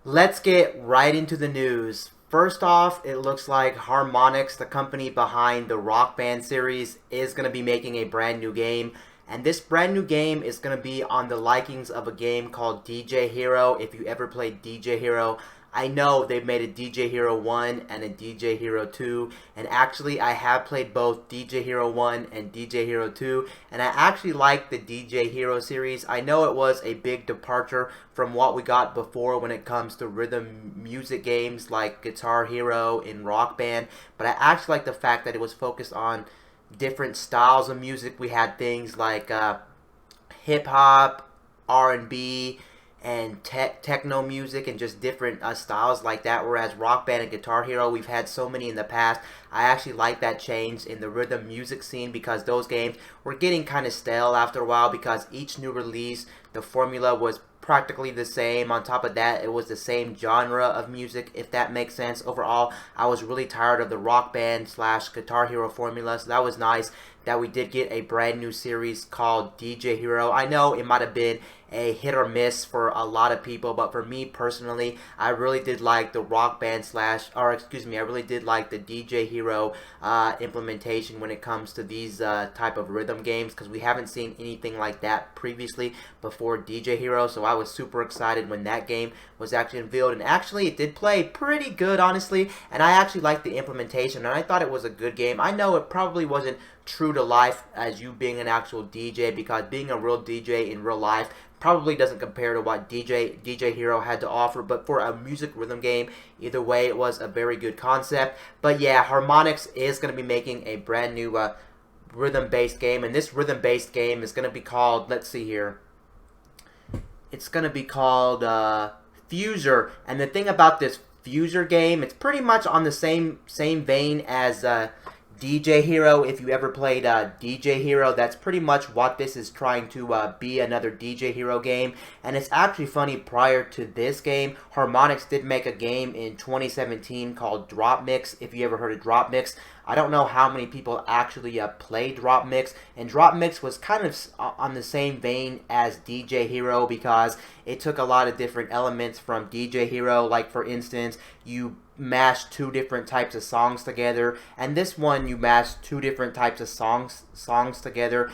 Let's get right into the news. First off, it looks like Harmonix, the company behind the Rock Band series, is going to be making a brand new game. And this brand new game is going to be on the likings of a game called DJ Hero. If you ever played DJ Hero, I know they've made a DJ Hero 1 and a DJ Hero 2, and actually I have played both DJ Hero 1 and DJ Hero 2, and I actually like the DJ Hero series. I know it was a big departure from what we got before when it comes to rhythm music games like Guitar Hero and Rock Band, but I actually like the fact that it was focused on different styles of music. We had things like hip hop, R&B, and techno music and just different styles like that. Whereas Rock Band and Guitar Hero, we've had so many in the past. I actually like that change in the rhythm music scene because those games were getting kind of stale after a while because each new release, the formula was practically the same. On top of that, it was the same genre of music, if that makes sense. Overall, I was really tired of the Rock Band slash Guitar Hero formula, so that was nice that we did get a brand new series called DJ Hero. I know it might have been a hit or miss for a lot of people, but for me personally, I really did like the Rock Band slash, or excuse me, I really did like the DJ Hero implementation when it comes to these type of rhythm games, because we haven't seen anything like that previously before DJ Hero. So I was super excited when that game was actually unveiled, and actually it did play pretty good, honestly, and I actually liked the implementation, and I thought it was a good game. I know it probably wasn't true to life as you being an actual DJ, because being a real DJ in real life probably doesn't compare to what DJ Hero had to offer, but for a music rhythm game, either way, it was a very good concept. But yeah, Harmonix is going to be making a brand new rhythm-based game, and this rhythm-based game is going to be called, let's see here, it's going to be called Fuser. And the thing about this Fuser game, it's pretty much on the same vein as DJ Hero. If you ever played DJ Hero, that's pretty much what this is trying to be, another DJ Hero game. And it's actually funny, prior to this game, Harmonix did make a game in 2017 called Drop Mix. If you ever heard of Drop Mix, I don't know how many people actually play Drop Mix, and Drop Mix was kind of on the same vein as DJ Hero because it took a lot of different elements from DJ Hero. Like, for instance, you mash two different types of songs together, and this one you mash two different types of songs together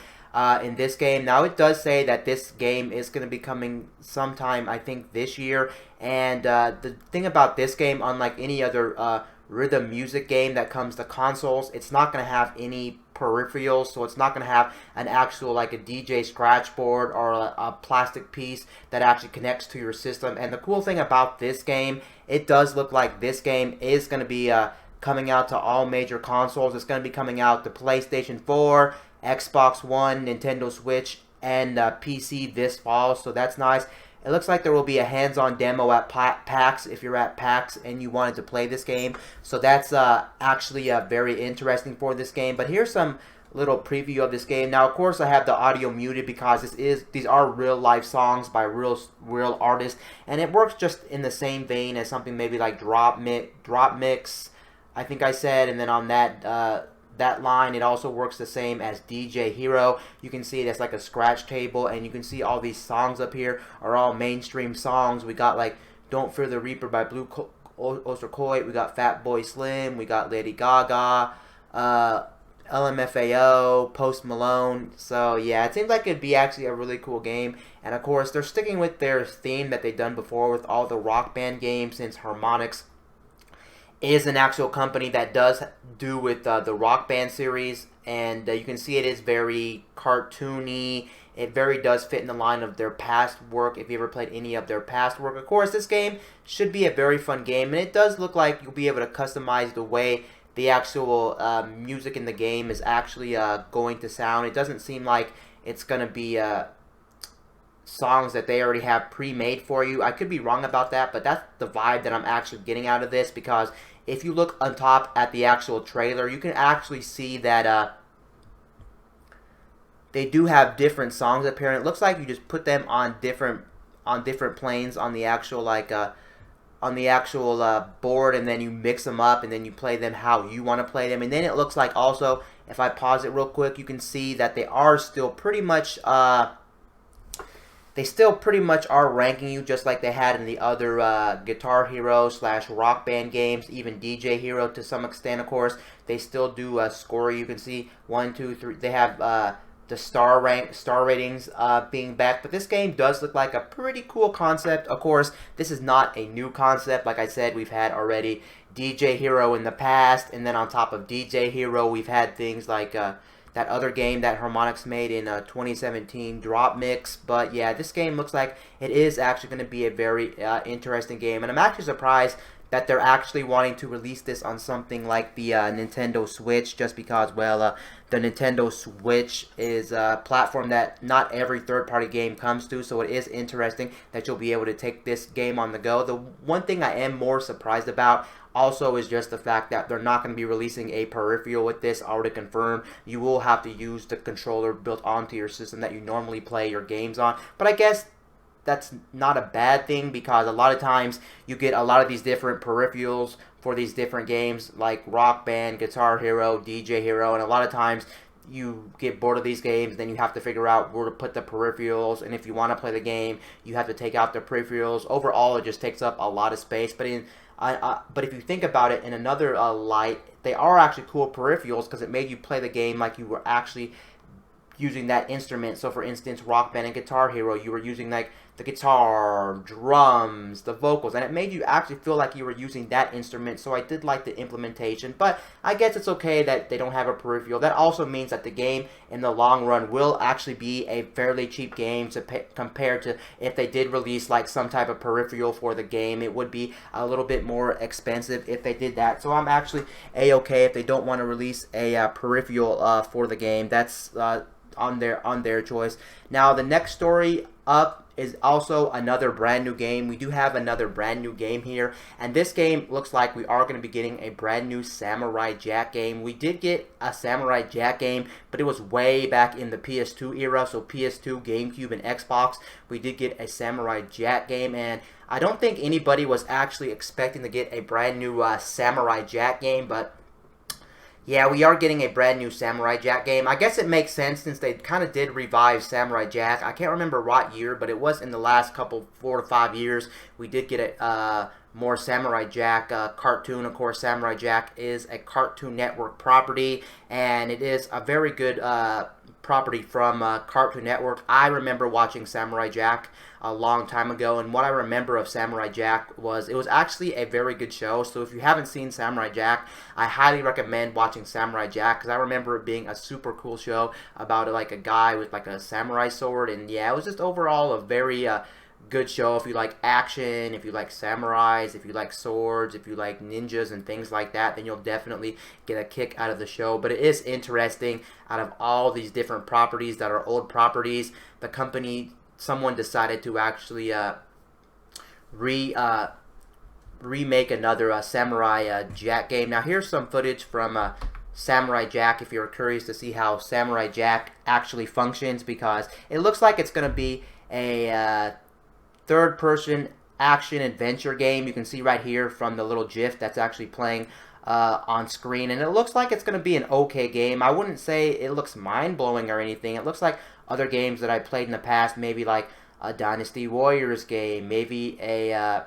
in this game. Now, it does say that this game is going to be coming sometime, I think, this year, and the thing about this game, unlike any other rhythm music game that comes to consoles, it's not going to have any peripherals, so it's not going to have an actual, like, a DJ scratch board or a plastic piece that actually connects to your system. And the cool thing about this game, it does look like this game is going to be coming out to all major consoles. It's going to be coming out to PlayStation 4, Xbox One, Nintendo Switch, and PC this fall, so that's nice. It looks like there will be a hands-on demo at PAX if you're at PAX and you wanted to play this game. So that's actually very interesting for this game. But here's some little preview of this game. Now, of course, I have the audio muted because these are real-life songs by real artists, and it works just in the same vein as something maybe like Drop Mix, I think I said, and then on that line, it also works the same as DJ Hero. You can see it as like a scratch table, and you can see all these songs up here are all mainstream songs. We got like Don't Fear the Reaper by Blue Oyster Cult, we got Fatboy Slim, we got Lady Gaga, LMFAO, Post Malone. So yeah, it seems like it'd be actually a really cool game. And of course, they're sticking with their theme that they've done before with all the Rock Band games, since Harmonix is an actual company that does do with the Rock Band series, and you can see it is very cartoony. It very does fit in the line of their past work, if you ever played any of their past work. Of course, this game should be a very fun game, and it does look like you'll be able to customize the way the actual music in the game is actually going to sound. It doesn't seem like it's going to be songs that they already have pre-made for you. I could be wrong about that, but that's the vibe that I'm actually getting out of this, because if you look on top at the actual trailer, you can actually see that they do have different songs up here, and it looks like you just put them on different planes on the actual board, and then you mix them up, and then you play them how you want to play them. And then it looks like also, if I pause it real quick, you can see that they are still pretty much they still pretty much are ranking you just like they had in the other Guitar Hero / Rock Band games, even DJ Hero to some extent, of course. They still do score. You can see 1, 2, 3. They have the star ratings being back, but this game does look like a pretty cool concept. Of course, this is not a new concept. Like I said, we've had already DJ Hero in the past, and then on top of DJ Hero, we've had things like that other game that Harmonix made in 2017, Drop Mix. But yeah, this game looks like it is actually going to be a very interesting game, and I'm actually surprised that they're actually wanting to release this on something like the Nintendo Switch, just because, well, the Nintendo Switch is a platform that not every third-party game comes to, so it is interesting that you'll be able to take this game on the go. The one thing I am more surprised about also is just the fact that they're not going to be releasing a peripheral with this, already confirmed. You will have to use the controller built onto your system that you normally play your games on, but I guess that's not a bad thing, because a lot of times you get a lot of these different peripherals for these different games like Rock Band, Guitar Hero, DJ Hero, and a lot of times you get bored of these games, then you have to figure out where to put the peripherals, and if you want to play the game, you have to take out the peripherals. Overall, it just takes up a lot of space, but but if you think about it in another light, they are actually cool peripherals, because it made you play the game like you were actually using that instrument. So for instance, Rock Band and Guitar Hero, you were using like the guitar, drums, the vocals, and it made you actually feel like you were using that instrument. So I did like the implementation, but I guess it's okay that they don't have a peripheral. That also means that the game in the long run will actually be a fairly cheap game compared to if they did release like some type of peripheral for the game. It would be a little bit more expensive if they did that. So I'm actually a-okay if they don't want to release a peripheral for the game. That's on their choice. Now the next story up is also another brand new game. We do have another brand new game here, and this game looks like we are going to be getting a brand new Samurai Jack game. We did get a Samurai Jack game, but it was way back in the PS2 era, so PS2, GameCube, and Xbox. We did get a Samurai Jack game, and I don't think anybody was actually expecting to get a brand new Samurai Jack game, but yeah, we are getting a brand new Samurai Jack game. I guess it makes sense since they kind of did revive Samurai Jack. I can't remember what year, but it was in the last couple 4 to 5 years. We did get a more Samurai Jack cartoon. Of course, Samurai Jack is a Cartoon Network property, and it is a very good property from Cartoon Network. I remember watching Samurai Jack a long time ago, and what I remember of Samurai Jack was it was actually a very good show. So if you haven't seen Samurai Jack, I highly recommend watching Samurai Jack, because I remember it being a super cool show about like a guy with like a samurai sword, and yeah, it was just overall a very good show. If you like action, if you like samurais, if you like swords, if you like ninjas and things like that, then you'll definitely get a kick out of the show. But it is interesting, out of all these different properties that are old properties, someone decided to actually remake another Samurai Jack game. Now here's some footage from Samurai Jack if you're curious to see how Samurai Jack actually functions, because it looks like it's going to be a third-person action-adventure game. You can see right here from the little GIF that's actually playing on screen, and it looks like it's going to be an okay game. I wouldn't say it looks mind-blowing or anything. It looks like other games that I played in the past, maybe like a Dynasty Warriors game, maybe a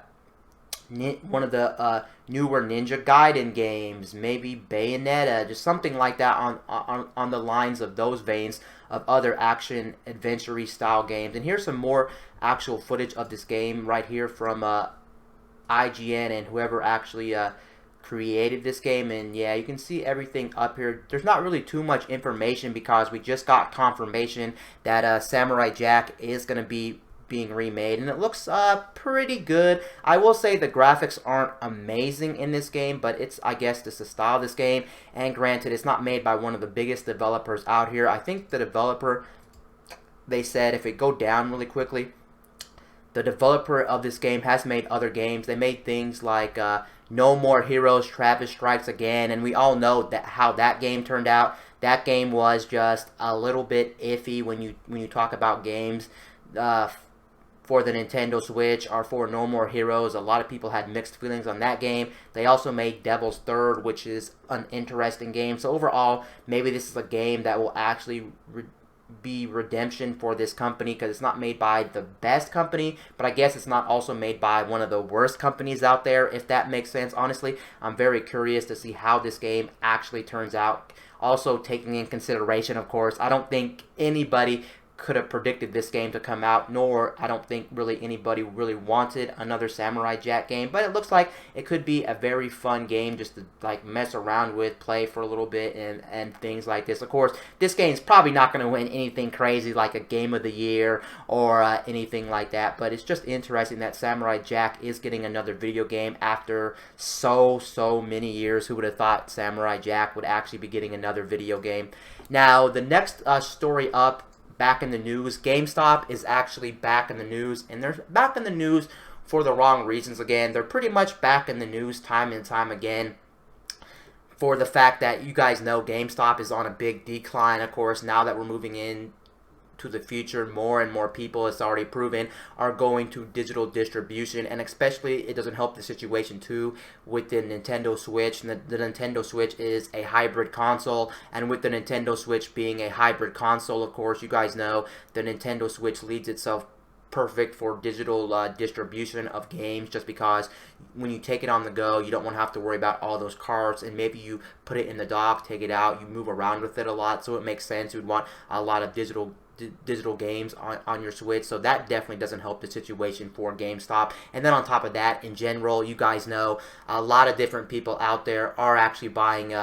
one of the newer Ninja Gaiden games, maybe Bayonetta, just something like that on the lines of those veins of other action adventure style games. And here's some more actual footage of this game right here from IGN and whoever actually created this game. And yeah, you can see everything up here. There's not really too much information because we just got confirmation that Samurai Jack is going to be being remade, and it looks pretty good. I will say the graphics aren't amazing in this game, but it's, I guess, just the style of this game. And granted, it's not made by one of the biggest developers out here. I think the developer, they said, if it go down really quickly, the developer of this game has made other games. They made things like No More Heroes, Travis Strikes Again, and we all know that how that game turned out. That game was just a little bit iffy when you talk about games for the Nintendo Switch or for No More Heroes. A lot of people had mixed feelings on that game. They also made Devil's Third, which is an interesting game. So overall, maybe this is a game that will actually be redemption for this company because it's not made by the best company, but I guess it's not also made by one of the worst companies out there, if that makes sense. Honestly, I'm very curious to see how this game actually turns out. Also, taking in consideration, of course, I don't think anybody could have predicted this game to come out, nor I don't think really anybody really wanted another Samurai Jack game, but it looks like it could be a very fun game just to like mess around with, play for a little bit, and things like this. Of course, this game's probably not going to win anything crazy like a Game of the Year or anything like that, but it's just interesting that Samurai Jack is getting another video game after so many years. Who would have thought Samurai Jack would actually be getting another video game? Now, the next story up, back in the news. GameStop is actually back in the news, and they're back in the news for the wrong reasons again. They're pretty much back in the news time and time again for the fact that you guys know GameStop is on a big decline. Of course, now that we're moving in to the future, more and more people, it's already proven, are going to digital distribution, and especially it doesn't help the situation too with the Nintendo Switch. The Nintendo Switch is a hybrid console, and with the Nintendo Switch being a hybrid console, of course, you guys know the Nintendo Switch leads itself perfect for digital distribution of games, just because when you take it on the go, you don't want to have to worry about all those carts, and maybe you put it in the dock, take it out, you move around with it a lot, so it makes sense. You would want a lot of digital games on your Switch, so that definitely doesn't help the situation for GameStop. And then on top of that, in general, you guys know a lot of different people out there are actually buying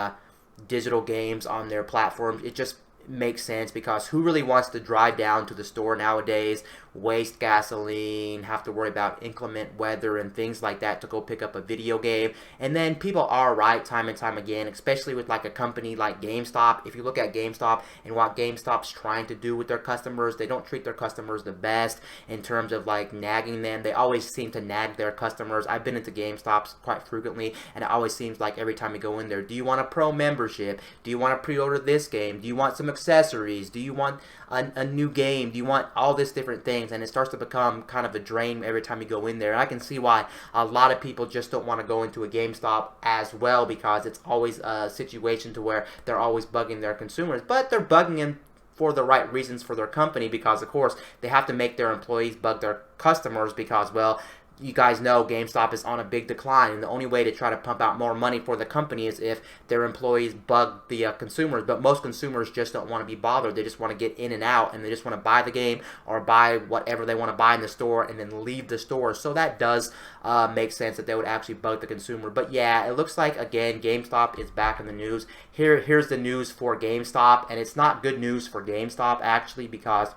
digital games on their platforms. It just makes sense, because who really wants to drive down to the store nowadays, waste gasoline, have to worry about inclement weather and things like that to go pick up a video game? And then people are right time and time again, especially with like a company like GameStop. If you look at GameStop and what GameStop's trying to do with their customers, they don't treat their customers the best in terms of like nagging them. They always seem to nag their customers. I've been into GameStops quite frequently, and it always seems like every time you go in there, do you want a pro membership? Do you want to pre-order this game? Do you want some accessories? Do you want a new game? Do you want all this different things? And it starts to become kind of a drain every time you go in there. And I can see why a lot of people just don't want to go into a GameStop as well, because it's always a situation to where they're always bugging their consumers, but they're bugging them for the right reasons for their company, because of course they have to make their employees bug their customers, because, well, you guys know GameStop is on a big decline, and the only way to try to pump out more money for the company is if their employees bug the consumers. But most consumers just don't want to be bothered. They just want to get in and out, and they just want to buy the game or buy whatever they want to buy in the store and then leave the store. So that does make sense that they would actually bug the consumer. But yeah, it looks like, again, GameStop is back in the news. Here's the news for GameStop, and it's not good news for GameStop actually, because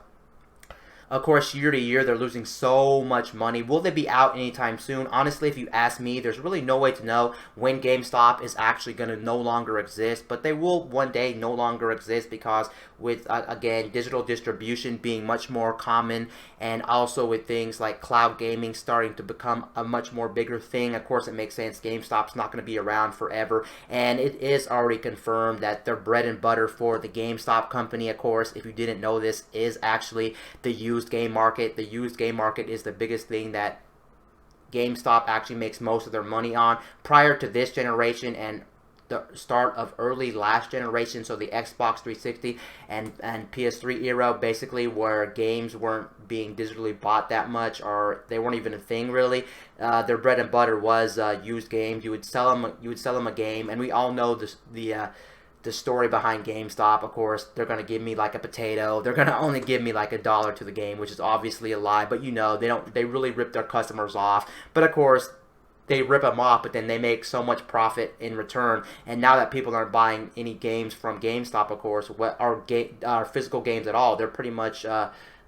of course, year to year, they're losing so much money. Will they be out anytime soon? Honestly, if you ask me, there's really no way to know when GameStop is actually going to no longer exist. But they will one day no longer exist, because with, again, digital distribution being much more common, and also with things like cloud gaming starting to become a much more bigger thing, of course, it makes sense. GameStop's not going to be around forever. And it is already confirmed that their bread and butter for the GameStop company, of course, if you didn't know this, is actually the used game market. The used game market is the biggest thing that GameStop actually makes most of their money on. Prior to this generation and the start of early last generation, so the Xbox 360 and PS3 era, basically, where games weren't being digitally bought that much, or they weren't even a thing really. Their bread and butter was used games. You would sell them a game, and we all know the story behind GameStop. Of course, they're going to give me like a potato. They're going to only give me like $1 to the game, which is obviously a lie, but you know, they really rip their customers off. But of course, they rip them off, but then they make so much profit in return. And now that people aren't buying any games from GameStop, of course, or physical games at all, they're pretty much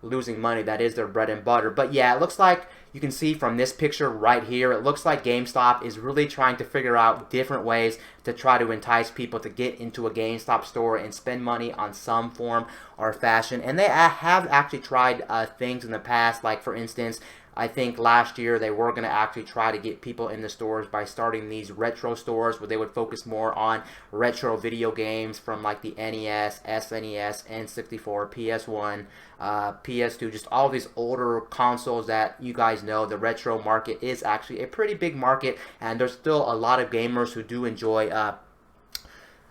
losing money. That is their bread and butter. But yeah, it looks like, you can see from this picture right here, it looks like GameStop is really trying to figure out different ways to try to entice people to get into a GameStop store and spend money on some form or fashion. And they have actually tried things in the past, like for instance, I think last year they were going to actually try to get people in the stores by starting these retro stores where they would focus more on retro video games from like the NES, SNES, N64, PS1, PS2, just all these older consoles that you guys know. The retro market is actually a pretty big market, and there's still a lot of gamers who do enjoy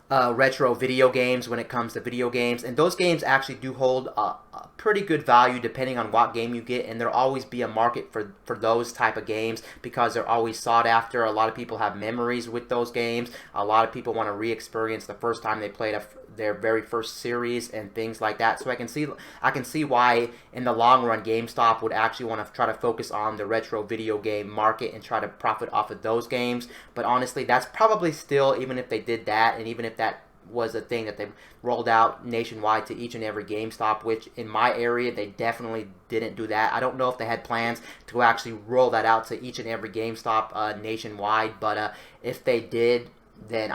retro video games when it comes to video games, and those games actually do hold a pretty good value depending on what game you get, and there'll always be a market for those type of games because they're always sought after. A lot of people have memories with those games. A lot of people want to re-experience the first time they played their very first series and things like that. So I can see why in the long run GameStop would actually want to try to focus on the retro video game market and try to profit off of those games. But honestly, that's probably still, even if they did that, and even if that was a thing that they rolled out nationwide to each and every GameStop, which in my area they definitely didn't do that. I don't know if they had plans to actually roll that out to each and every GameStop nationwide, but if they did, then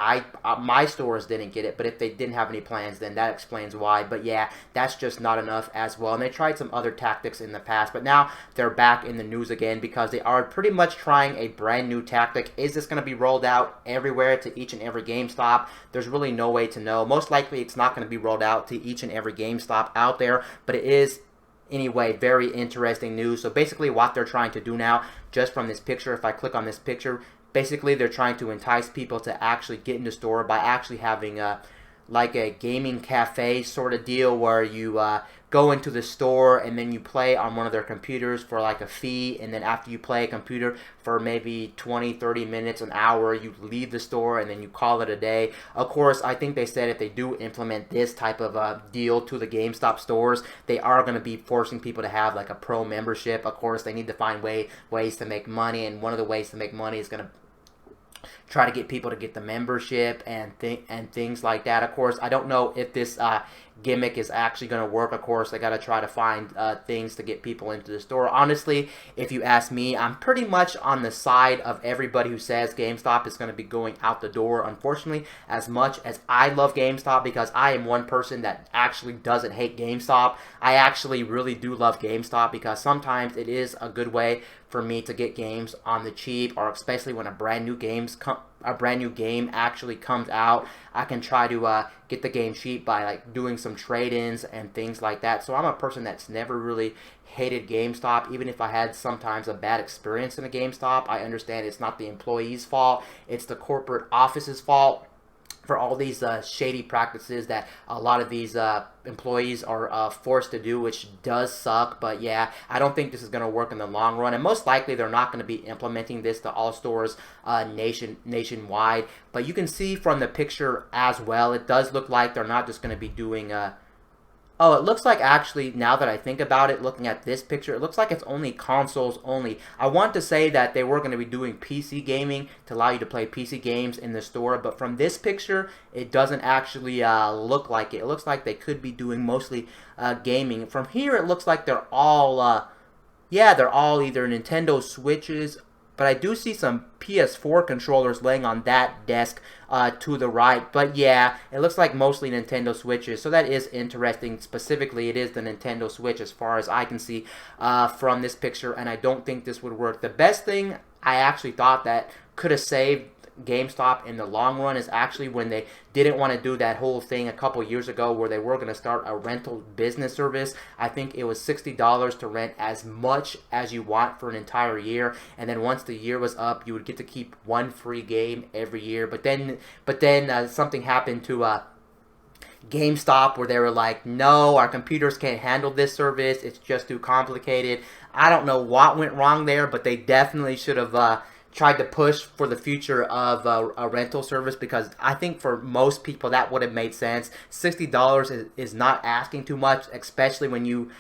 my stores didn't get it. But if they didn't have any plans, then that explains why. But yeah, that's just not enough as well. And they tried some other tactics in the past, but now they're back in the news again because they are pretty much trying a brand new tactic. Is this going to be rolled out everywhere to each and every GameStop? There's really no way to know. Most likely it's not going to be rolled out to each and every GameStop out there, but it is anyway very interesting news. So basically what they're trying to do now, just from this picture, if I click on this picture, basically they're trying to entice people to actually get in the store by actually having like a gaming cafe sort of deal where you go into the store and then you play on one of their computers for like a fee, and then after you play a computer for maybe 20-30 minutes, an hour, you leave the store and then you call it a day. Of course, I think they said if they do implement this type of deal to the GameStop stores, they are going to be forcing people to have like a pro membership. Of course, they need to find ways to make money, and one of the ways to make money is going to try to get people to get the membership and things like that. Of course, I don't know if this gimmick is actually going to work. Of course, they got to try to find things to get people into the store. Honestly, if you ask me, I'm pretty much on the side of everybody who says GameStop is going to be going out the door. Unfortunately, as much as I love GameStop, because I am one person that actually doesn't hate GameStop, I actually really do love GameStop because sometimes it is a good way for me to get games on the cheap, or especially when a brand new game actually comes out, I can try to get the game cheap by like doing some trade-ins and things like that. So I'm a person that's never really hated GameStop, even if I had sometimes a bad experience in a GameStop. I understand it's not the employee's fault, it's the corporate office's fault for all these shady practices that a lot of these employees are forced to do, which does suck. But yeah, I don't think this is going to work in the long run, and most likely they're not going to be implementing this to all stores nationwide. But you can see from the picture as well, it does look like they're not just going to be doing oh, it looks like, actually, now that I think about it, looking at this picture, it looks like it's only consoles only. I want to say that they were going to be doing PC gaming to allow you to play PC games in the store, but from this picture, it doesn't actually look like it. It looks like they could be doing mostly gaming. From here, it looks like they're all, yeah, they're all either Nintendo Switches, but I do see some PS4 controllers laying on that desk to the right. But yeah, it looks like mostly Nintendo Switches, so that is interesting. Specifically, it is the Nintendo Switch as far as I can see from this picture, and I don't think this would work. The best thing I actually thought that could have saved GameStop in the long run is actually when they didn't want to do that whole thing a couple years ago where they were going to start a rental business service. I think it was $60 to rent as much as you want for an entire year, and then once the year was up, you would get to keep one free game every year. But then something happened to GameStop where they were like, no, our computers can't handle this service, it's just too complicated. I don't know what went wrong there, but they definitely should have tried to push for the future of a rental service, because I think for most people that would have made sense. $60 is not asking too much, especially when you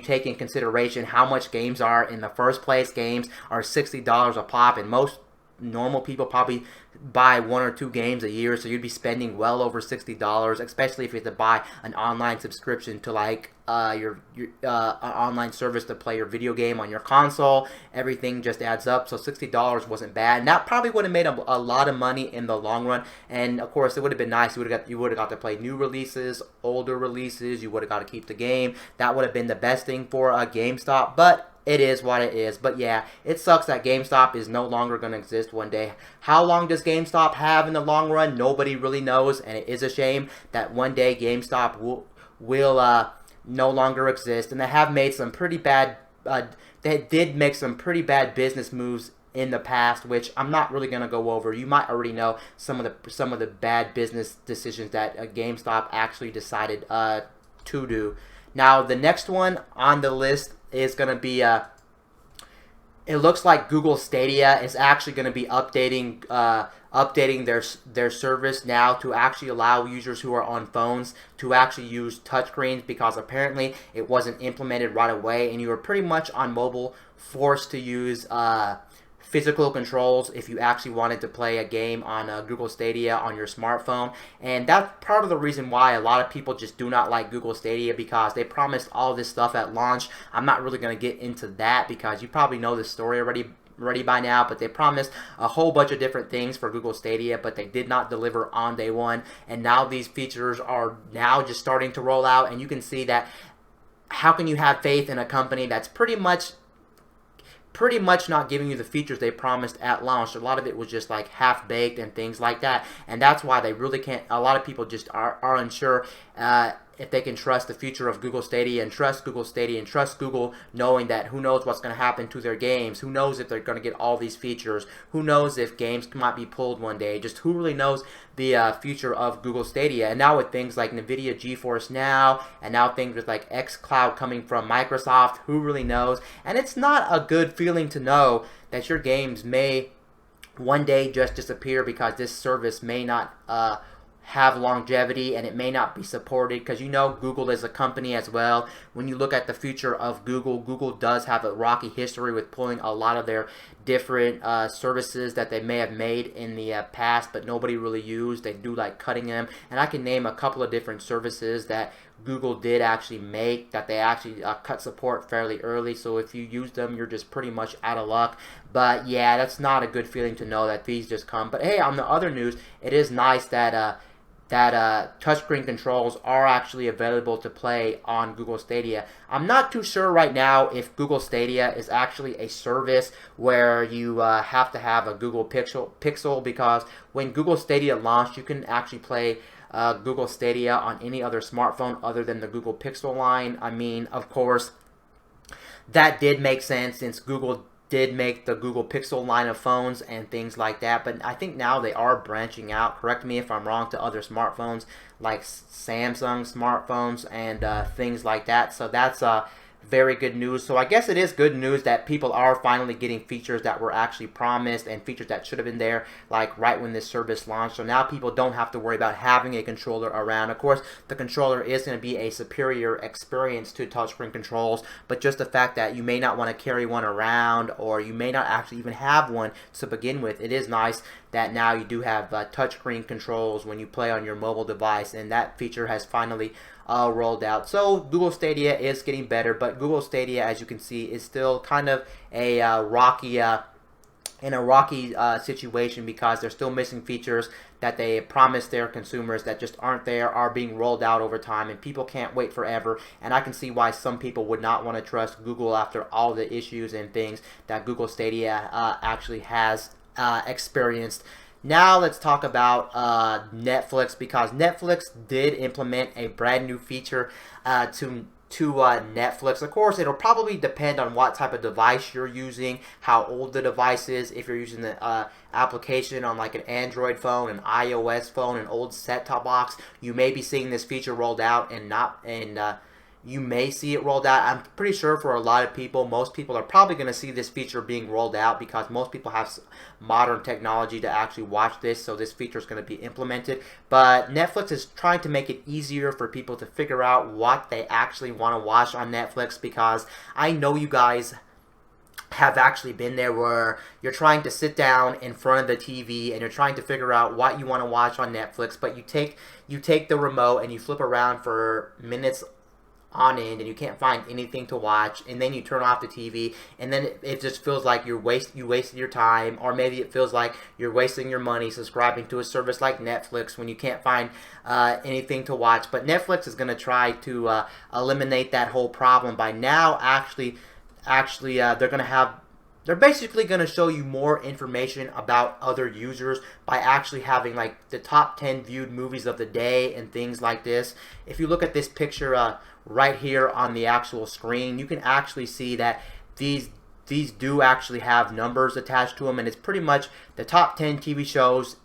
take in consideration how much games are in the first place. Games are $60 a pop, and most normal people probably buy 1 or 2 games a year, so you'd be spending well over $60, especially if you have to buy an online subscription to like your online service to play your video game on your console. Everything just adds up, so $60 wasn't bad, and that probably would have made a lot of money in the long run. And of course, it would have been nice. You would have got to play new releases, older releases. You would have got to keep the game. That would have been the best thing for GameStop, but it is what it is. But yeah, it sucks that GameStop is no longer going to exist one day. How long does GameStop have in the long run? Nobody really knows, and it is a shame that one day GameStop will no longer exist. And they have made some pretty bad, they did make some pretty bad business moves in the past, which I'm not really going to go over. You might already know some of the bad business decisions that GameStop actually decided to do. Now, the next one on the list is going to be it looks like Google Stadia is actually going to be updating their service now to actually allow users who are on phones to actually use touchscreens, because apparently it wasn't implemented right away, and you were pretty much on mobile forced to use physical controls if you actually wanted to play a game on Google Stadia on your smartphone. And that's part of the reason why a lot of people just do not like Google Stadia, because they promised all this stuff at launch. I'm not really going to get into that because you probably know the story already by now, but they promised a whole bunch of different things for Google Stadia, but they did not deliver on day one. And now these features are now just starting to roll out, and you can see that how can you have faith in a company that's pretty much not giving you the features they promised at launch. A lot of it was just like half-baked and things like that, and that's why they really can't. A lot of people just are unsure if they can trust the future of Google Stadia and trust Google Stadia and trust Google, knowing that who knows what's going to happen to their games, who knows if they're going to get all these features, who knows if games might be pulled one day, just who really knows the future of Google Stadia. And now with things like NVIDIA GeForce Now, and now things with like xCloud coming from Microsoft, who really knows? And it's not a good feeling to know that your games may one day just disappear because this service may not have longevity, and it may not be supported, because you know Google is a company as well. When you look at the future of Google, Google does have a rocky history with pulling a lot of their different services that they may have made in the past but nobody really used. They do like cutting them, and I can name a couple of different services that Google did actually make that they actually cut support fairly early, so if you use them you're just pretty much out of luck. But yeah, that's not a good feeling to know that these just come. But hey, on the other news, it is nice that touchscreen controls are actually available to play on Google Stadia. I'm not too sure right now if Google Stadia is actually a service where you have to have a Google Pixel, because when Google Stadia launched, you can actually play Google Stadia on any other smartphone other than the Google Pixel line. I mean, of course, that did make sense since Google did make the Google Pixel line of phones and things like that, but I think now they are branching out, correct me if I'm wrong, to other smartphones like Samsung smartphones and things like that. So that's very good news. So I guess it is good news that people are finally getting features that were actually promised and features that should have been there like right when this service launched. So now people don't have to worry about having a controller around. Of course, the controller is going to be a superior experience to touchscreen controls, but just the fact that you may not want to carry one around, or you may not actually even have one to begin with, it is nice that now you do have touchscreen controls when you play on your mobile device, and that feature has finally rolled out. So Google Stadia is getting better, but Google Stadia, as you can see, is still kind of a rocky situation, because they're still missing features that they promised their consumers that just aren't there, are being rolled out over time, and people can't wait forever. And I can see why some people would not want to trust Google after all the issues and things that Google Stadia actually has experienced. Now let's talk about Netflix, because Netflix did implement a brand new feature to Netflix. Of course, it'll probably depend on what type of device you're using, how old the device is. If you're using the application on like an Android phone, an iOS phone, an old set-top box, you may be seeing this feature rolled out, and you may see it rolled out. I'm pretty sure for a lot of people, most people are probably going to see this feature being rolled out, because most people have modern technology to actually watch this, so this feature is going to be implemented. But Netflix is trying to make it easier for people to figure out what they actually want to watch on Netflix, because I know you guys have actually been there where you're trying to sit down in front of the TV and you're trying to figure out what you want to watch on Netflix, but you take the remote and you flip around for minutes on end and you can't find anything to watch, and then you turn off the TV, and then it just feels like you wasted your time, or maybe it feels like you're wasting your money subscribing to a service like Netflix when you can't find anything to watch. But Netflix is going to try to eliminate that whole problem by now actually they're basically going to show you more information about other users by actually having like the top 10 viewed movies of the day and things like this. If you look at this picture right here on the actual screen, you can actually see that these these do actually have numbers attached to them, and it's pretty much the top 10 TV shows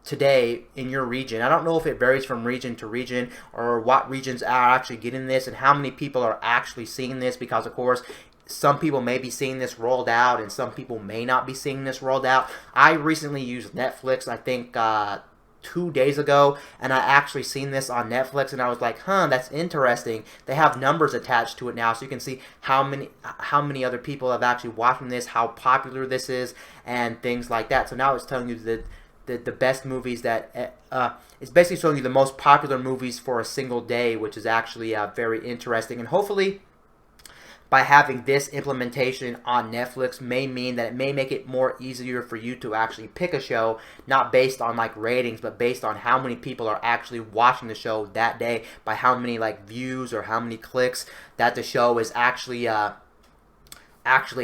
today in your region. I don't know if it varies from region to region or what regions are actually getting this and how many people are actually seeing this, because of course some people may be seeing this rolled out and some people may not be seeing this rolled out. I recently used Netflix, I think 2 days ago, and I actually seen this on Netflix, and I was like, huh, that's interesting. They have numbers attached to it now, so you can see how many other people have actually watching this, how popular this is, and things like that. So now it's telling you the best movies that it's basically showing you the most popular movies for a single day, which is actually very interesting. And hopefully by having this implementation on Netflix may mean that it may make it more easier for you to actually pick a show, not based on like ratings, but based on how many people are actually watching the show that day, by how many like views or how many clicks that the show is actually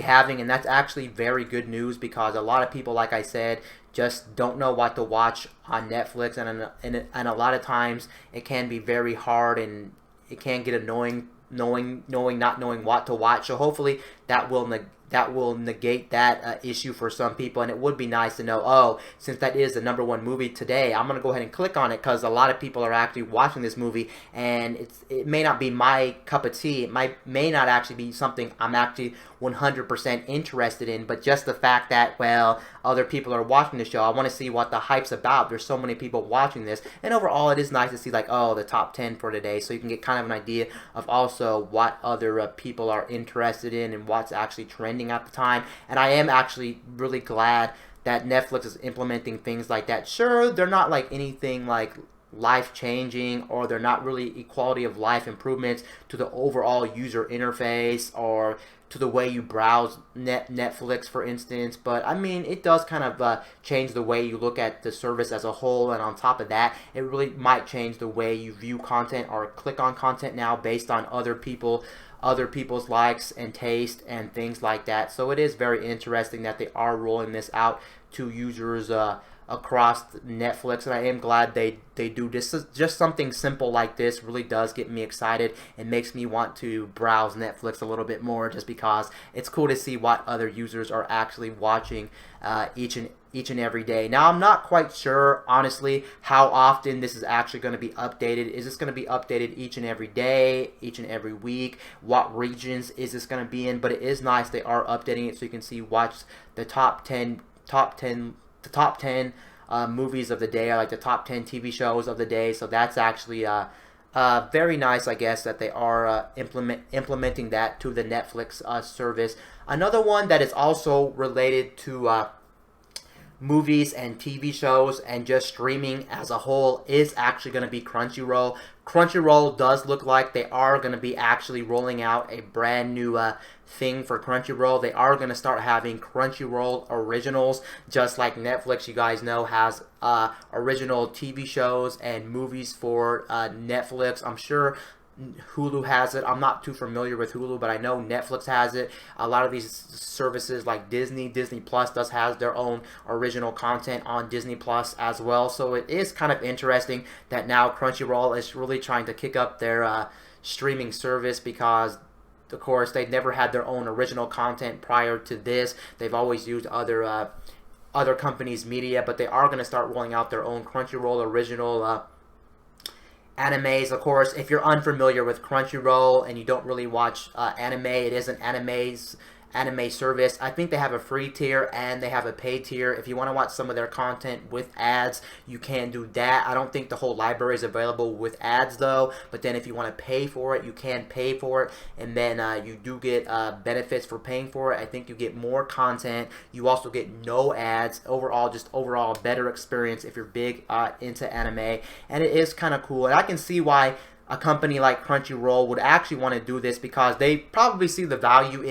having. And that's actually very good news, because a lot of people, like I said, just don't know what to watch on Netflix, and a lot of times it can be very hard and it can get annoying not knowing what to watch. So hopefully that will negate that issue for some people, and it would be nice to know, oh, since that is the #1 movie today, I'm gonna go ahead and click on it, because a lot of people are actually watching this movie, and it may not be my cup of tea. It may not actually be something I'm actually 100% interested in, but just the fact that, well, other people are watching the show, I want to see what the hype's about. There's so many people watching this, and overall it is nice to see like, oh, the top 10 for today, so you can get kind of an idea of also what other people are interested in and what's actually trending at the time. And I am actually really glad that Netflix is implementing things like that. Sure, they're not like anything like life-changing, or they're not really equality of life improvements to the overall user interface or to the way you browse Netflix, for instance. But I mean, it does kind of change the way you look at the service as a whole, and on top of that, it really might change the way you view content or click on content now based on other people's likes and taste and things like that. So it is very interesting that they are rolling this out to users across Netflix, and I am glad they do this. Just something simple like this really does get me excited and makes me want to browse Netflix a little bit more, just because it's cool to see what other users are actually watching each and every day. Now, I'm not quite sure, honestly, how often this is actually going to be updated. Is this going to be updated each and every day, each and every week? What regions is this going to be in? But it is nice they are updating it, so you can see what's the top 10 movies of the day, or like the top 10 TV shows of the day. So that's actually very nice, I guess, that they are implementing that to the Netflix service. Another one that is also related to movies and TV shows and just streaming as a whole is actually going to be Crunchyroll. Crunchyroll does look like they are going to be actually rolling out a brand new thing for Crunchyroll. They are going to start having Crunchyroll originals, just like Netflix, you guys know, has original TV shows and movies for Netflix. I'm sure Hulu has it. I'm not too familiar with Hulu, but I know Netflix has it. A lot of these services like Disney Plus does have their own original content on Disney Plus as well. So it is kind of interesting that now Crunchyroll is really trying to kick up their streaming service, because of course they never had their own original content prior to this. They've always used other companies' media, but they are going to start rolling out their own Crunchyroll original animes. Of course, if you're unfamiliar with Crunchyroll and you don't really watch anime, it is an anime service. I think they have a free tier and they have a paid tier. If you want to watch some of their content with ads, you can do that. I don't think the whole library is available with ads though, but then if you want to pay for it, you can pay for it, and then you do get benefits for paying for it. I think you get more content. You also get no ads. Overall better experience if you're big into anime, and it is kind of cool, and I can see why a company like Crunchyroll would actually want to do this, because they probably see the value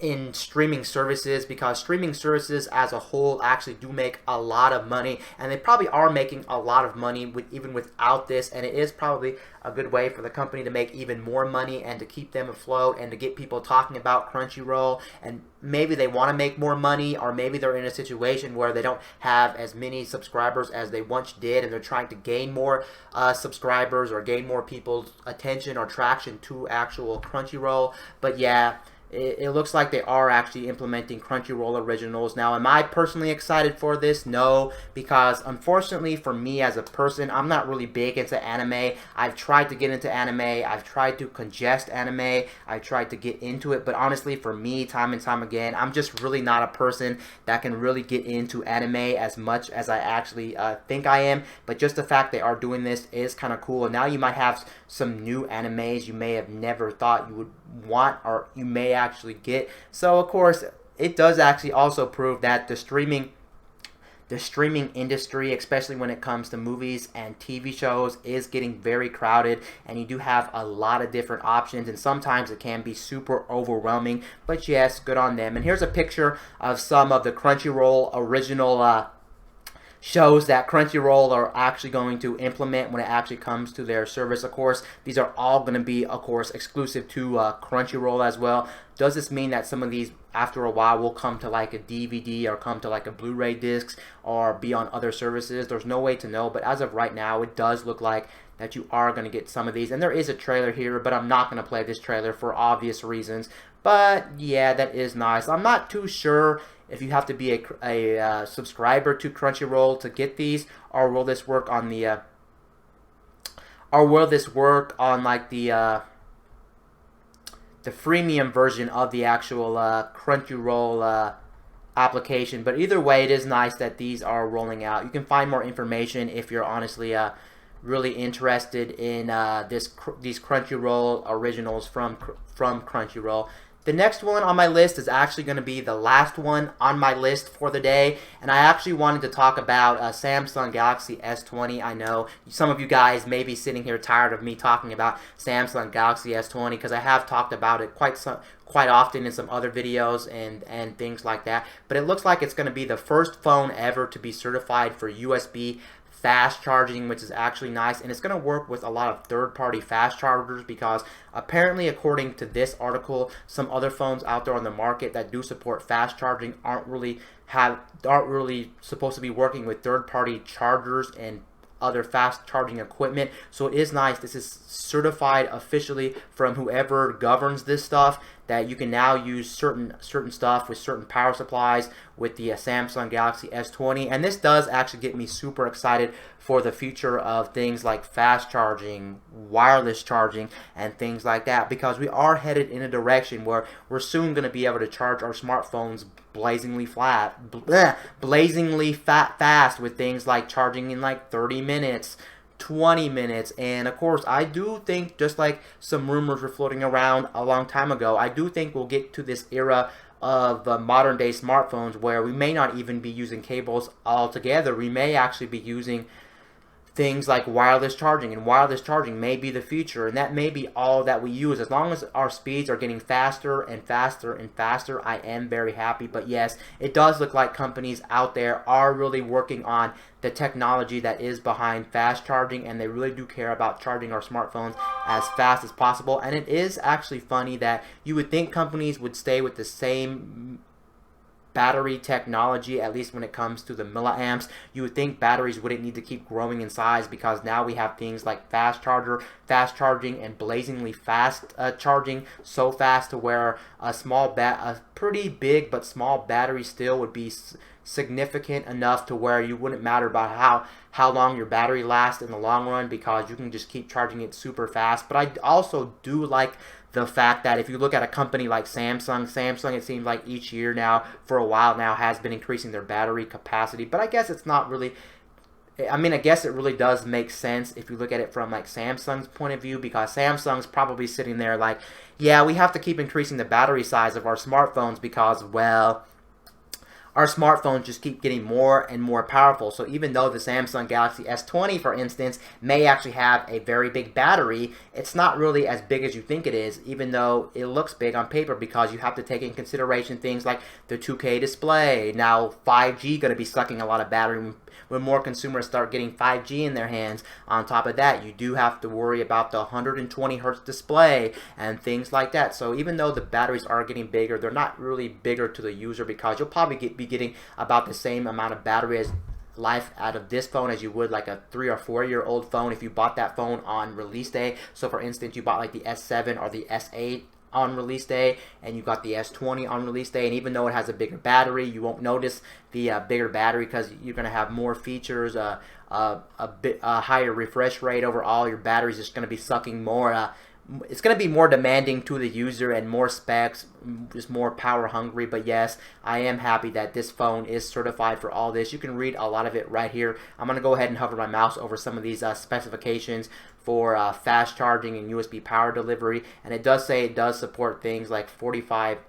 in streaming services, because streaming services as a whole actually do make a lot of money, and they probably are making a lot of money even without this, and it is probably a good way for the company to make even more money and to keep them afloat and to get people talking about Crunchyroll. And maybe they want to make more money, or maybe they're in a situation where they don't have as many subscribers as they once did, and they're trying to gain more subscribers or gain more people's attention or traction to actual Crunchyroll. But yeah, it looks like they are actually implementing Crunchyroll originals. Now, am I personally excited for this? No, because unfortunately for me as a person, I'm not really big into anime. I've tried to get into anime. I've tried to congest anime. I've tried to get into it. But honestly, for me, time and time again, I'm just really not a person that can really get into anime as much as I actually think I am. But just the fact they are doing this is kind of cool. And now you might have some new animes you may have never thought you would want or you may actually get. So of course it does actually also prove that the streaming industry, especially when it comes to movies and TV shows, is getting very crowded, and you do have a lot of different options, and sometimes it can be super overwhelming. But yes, good on them. And here's a picture of some of the Crunchyroll original shows that Crunchyroll are actually going to implement when it actually comes to their service. Of course, these are all going to be, of course, exclusive to Crunchyroll as well. Does this mean that some of these, after a while, will come to like a DVD or come to like a Blu-ray discs or be on other services? There's no way to know, but as of right now, it does look like that you are going to get some of these. And there is a trailer here, but I'm not going to play this trailer for obvious reasons. But yeah, that is nice. I'm not too sure if you have to be a subscriber to Crunchyroll to get these, or will this work on the like the freemium version of the actual Crunchyroll application. But either way, it is nice that these are rolling out. You can find more information if you're honestly really interested in these Crunchyroll originals from Crunchyroll. The next one on my list is actually going to be the last one on my list for the day, and I actually wanted to talk about Samsung Galaxy S20. I know some of you guys may be sitting here tired of me talking about Samsung Galaxy S20 because I have talked about it quite often in some other videos and things like that. But it looks like it's going to be the first phone ever to be certified for USB fast charging, which is actually nice, and it's going to work with a lot of third-party fast chargers because apparently, according to this article, some other phones out there on the market that do support fast charging aren't really supposed to be working with third-party chargers and other fast charging equipment. So it is nice. This is certified officially from whoever governs this stuff, that you can now use certain stuff with certain power supplies with the Samsung Galaxy S20. And this does actually get me super excited for the future of things like fast charging, wireless charging, and things like that, because we are headed in a direction where we're soon going to be able to charge our smartphones blazingly fast with things like charging in like 30 minutes, 20 minutes. And of course, I do think, just like some rumors were floating around a long time ago, I do think we'll get to this era of modern day smartphones where we may not even be using cables altogether. We may actually be using things like wireless charging, and wireless charging may be the future, and that may be all that we use. As long as our speeds are getting faster and faster and faster, I am very happy. But yes, it does look like companies out there are really working on the technology that is behind fast charging, and they really do care about charging our smartphones as fast as possible. And it is actually funny that you would think companies would stay with the same battery technology, at least when it comes to the milliamps. You would think batteries wouldn't need to keep growing in size, because now we have things like fast charging, and blazingly fast charging, so fast to where a pretty big but small battery still would be significant enough to where you wouldn't matter about how long your battery lasts in the long run, because you can just keep charging it super fast. But I also do like the fact that if you look at a company like Samsung, it seems like each year now, for a while now, has been increasing their battery capacity. But I guess it's not really, I mean, I guess it really does make sense if you look at it from like Samsung's point of view, because Samsung's probably sitting there like, yeah, we have to keep increasing the battery size of our smartphones because, well, our smartphones just keep getting more and more powerful. So even though the Samsung Galaxy S20, for instance, may actually have a very big battery, it's not really as big as you think it is, even though it looks big on paper, because you have to take in consideration things like the 2K display. Now 5G going to be sucking a lot of battery when more consumers start getting 5G in their hands. On top of that, you do have to worry about the 120 hertz display and things like that. So even though the batteries are getting bigger, they're not really bigger to the user, because you'll probably be getting about the same amount of battery life out of this phone as you would like a 3 or 4 year old phone if you bought that phone on release day. So for instance, you bought like the S7 or the S8 on release day, and you got the S20 on release day. And even though it has a bigger battery, you won't notice the bigger battery because you're going to have more features, a higher refresh rate overall. Your battery's just going to be sucking more. It's going to be more demanding to the user and more specs, just more power hungry. But yes, I am happy that this phone is certified for all this. You can read a lot of it right here. I'm going to go ahead and hover my mouse over some of these specifications for fast charging and USB power delivery. And it does say it does support things like 45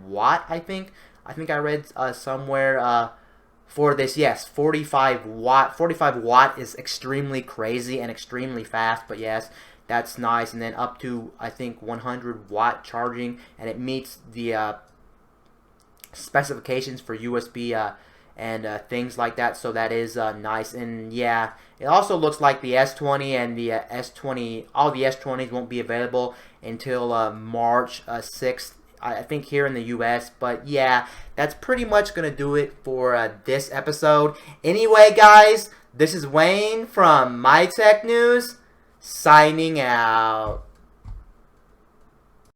watt, I think. I read somewhere for this. Yes, 45 watt. 45 watt is extremely crazy and extremely fast, but yes, that's nice. And then up to, I think, 100 watt charging, and it meets the specifications for USB and things like that, so that is nice. And yeah, it also looks like the S20 and the S20, all the S20s won't be available until March 6th, I think, here in the US. But yeah, that's pretty much gonna do it for this episode. Anyway, guys, this is Wayne from My Tech News, signing out.